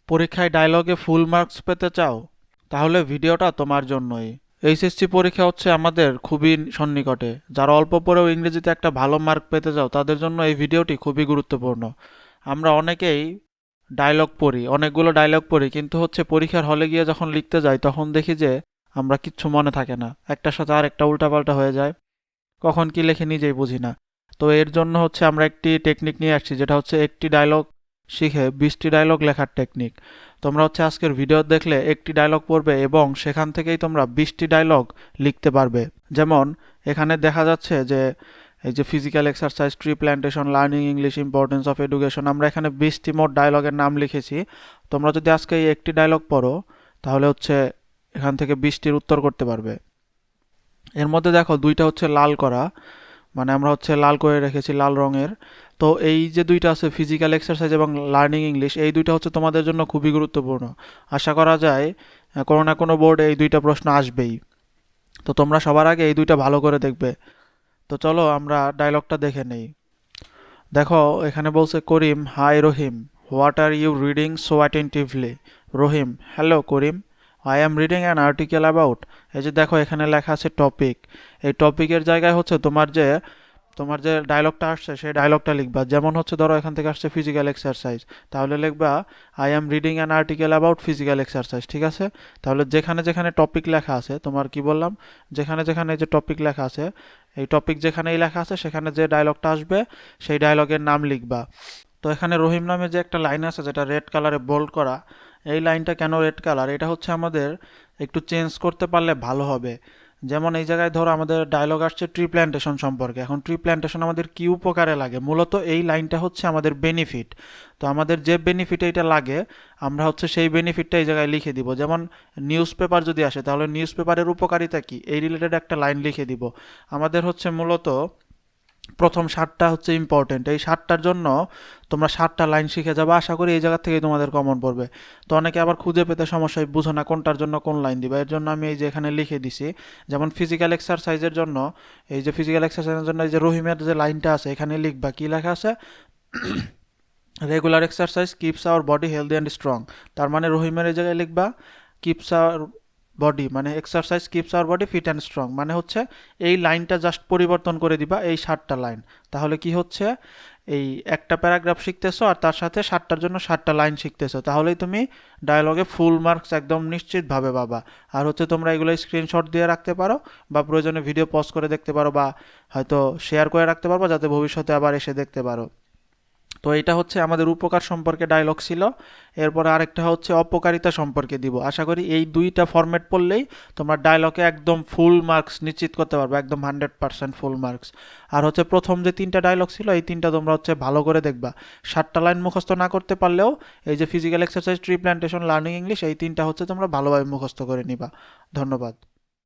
পরীক্ষায় ডায়লগে full marks পেতে চাও? তাহলে ভিডিওটা তোমার জন্যই। এইচএসসি পরীক্ষা হচ্ছে আমাদের খুবই সন্নিকটে। যারা অল্প পড়েও ইংরেজিতে একটা ভালো মার্ক পেতে চাও তাদের জন্য এই ভিডিওটি খুবই গুরুত্বপূর্ণ। আমরা অনেকেই ডায়লগ পড়ি, অনেকগুলো ডায়লগ পড়ি, কিন্তু হচ্ছে পরীক্ষার হলে গিয়ে যখন লিখতে যাই তখন দেখি যে আমরা কিচ্ছু মনে থাকে না, একটার সাথে আর একটা উল্টাপাল্টা হয়ে যায়, কখন কি লেখে নিজেই বুঝি না। তো এর জন্য হচ্ছে আমরা একটি টেকনিক নিয়ে আসছি, যেটা হচ্ছে একটি ডায়লগ শিখে 20টি ডায়লগ লেখার টেকনিক। তোমরা হচ্ছে আজকের ভিডিও দেখলে একটি ডায়লগ পড়বে এবং সেখান থেকেই তোমরা 20টি ডায়লগ লিখতে পারবে। যেমন এখানে দেখা যাচ্ছে যে এই যে physical exercise, tree plantation, learning English, importance of education, আমরা এখানে 20টি মোট ডায়লগের নাম লিখেছি। তোমরা যদি আজকে এই একটি ডায়লগ পড়ো তাহলে হচ্ছে এখান থেকে 20টির উত্তর করতে পারবে। এর মধ্যে দেখো দুইটা হচ্ছে লাল করা, মানে আমরা হচ্ছে লাল করে রেখেছি, লাল রঙের। তো এই যে দুইটা আছে ফিজিক্যাল এক্সারসাইজ এবং লার্নিং ইংলিশ, এই দুইটা হচ্ছে তোমাদের জন্য খুবই গুরুত্বপূর্ণ। আশা করা যায় কোনো না কোনো বোর্ডে এই দুইটা প্রশ্ন আসবেই। তো তোমরা সবার আগে এই দুইটা ভালো করে দেখবে। তো চলো আমরা ডায়লগটা দেখে নেই। দেখো এখানে বলছে Karim, hi Rahim, what are you reading so attentively? Rahim, hello Karim, I am reading an article about. এই যে দেখো এখানে লেখা আছে টপিক। এই টপিকের জায়গায় হচ্ছে তোমার যে ডায়লগটা আসছে সেই ডায়লগটা লিখবা। যেমন হচ্ছে ধরো এখান থেকে আসছে ফিজিক্যাল এক্সারসাইজ, তাহলে লিখবা I am reading an article about physical exercise. ঠিক আছে? তাহলে যেখানে যেখানে টপিক লেখা আছে, তোমার কি বললাম, যেখানে যেখানে যে টপিক লেখা আছে, এই টপিক যেখানেই লেখা আছে সেখানে যে ডায়লগটা আসবে সেই ডায়লগের নাম লিখবা। তো এখানে রহিম নামে যে একটা লাইন আছে যেটা রেড কালারে বোল্ড করা, এই লাইনটা কেন রেড কালার, এটা হচ্ছে আমাদের একটু চেঞ্জ করতে পারলে ভালো হবে। যেমন এই জায়গায় ধরো আমাদের ডায়লগ আসছে ট্রি প্ল্যান্টেশন সম্পর্কে। এখন ট্রি প্ল্যান্টেশন আমাদের কি উপকারে লাগে, মূলত এই লাইনটা হচ্ছে আমাদের বেনিফিট। তো আমাদের যে বেনিফিট এটা লাগে, আমরা হচ্ছে সেই বেনিফিটটা এই জায়গায় লিখে দিব। যেমন নিউজ পেপার যদি আসে তাহলে নিউজ পেপারের উপকারিতা কি, এই রিলেটেড একটা লাইন লিখে দিব। আমাদের হচ্ছে মূলত প্রথম 7টা হচ্ছে ইম্পর্টেন্ট, এই 7টার জন্য তোমরা 7টা লাইন শিখে যাবে। আশা করি এই জায়গা থেকেই তোমাদের কমন পড়বে। তো অনেকে আবার খুঁজে পেতে সমস্যায় বুঝো না কোনটার জন্য কোন লাইন দিবা, এর জন্য আমি এই যে এখানে লিখে দিছি। যেমন ফিজিক্যাল এক্সারসাইজের জন্য, এই যে ফিজিক্যাল এক্সারসাইজের জন্য এই যে রহিমের যে লাইনটা আছে এখানে লিখবা, কি লেখা আছে, regular exercise keeps our body healthy and strong. তার মানে রহিমের এই জায়গায় লিখবা কিপস আওয়ার বডি, মানে exercise keeps our body fit and strong, মানে হচ্ছে এই লাইনটা জাস্ট পরিবর্তন করে দিবা এই 7টা লাইন। তাহলে কি হচ্ছে, এই একটা প্যারাগ্রাফ শিখতেছো আর তার সাথে 7টার জন্য 7টা লাইন শিখতেছো, তাহলেই তুমি ডায়লগে ফুল মার্কস একদম নিশ্চিতভাবে পাবা। আর হচ্ছে তোমরা এগুলো স্ক্রিনশট দিয়ে রাখতে পারো, বা প্রয়োজনে ভিডিও পজ করে দেখতে পারো, বা হয়তো শেয়ার করে রাখতে পারবো যাতে ভবিষ্যতে আবার এসে দেখতে পারো। তো এটা হচ্ছে আমাদের উপকার সম্পর্কে ডায়লগ ছিল। এরপরে আরেকটা হচ্ছে অপকারিতা সম্পর্কে দিব। আশা করি এই দুইটা ফরম্যাট পড়লেই তোমার ডায়লগে একদম ফুল মার্কস নিশ্চিত করতে পারবে, একদম 100% ফুল মার্কস। আর হচ্ছে প্রথম যে 3টা ডায়লগ ছিল এই 3টা তোমরা হচ্ছে ভালো করে দেখবা। 7টা লাইন মুখস্থ না করতে পারলেও এই যে physical exercise, tree plantation, learning English, এই 3টা হচ্ছে তোমরা ভালোভাবে মুখস্থ করে নিবা। ধন্যবাদ।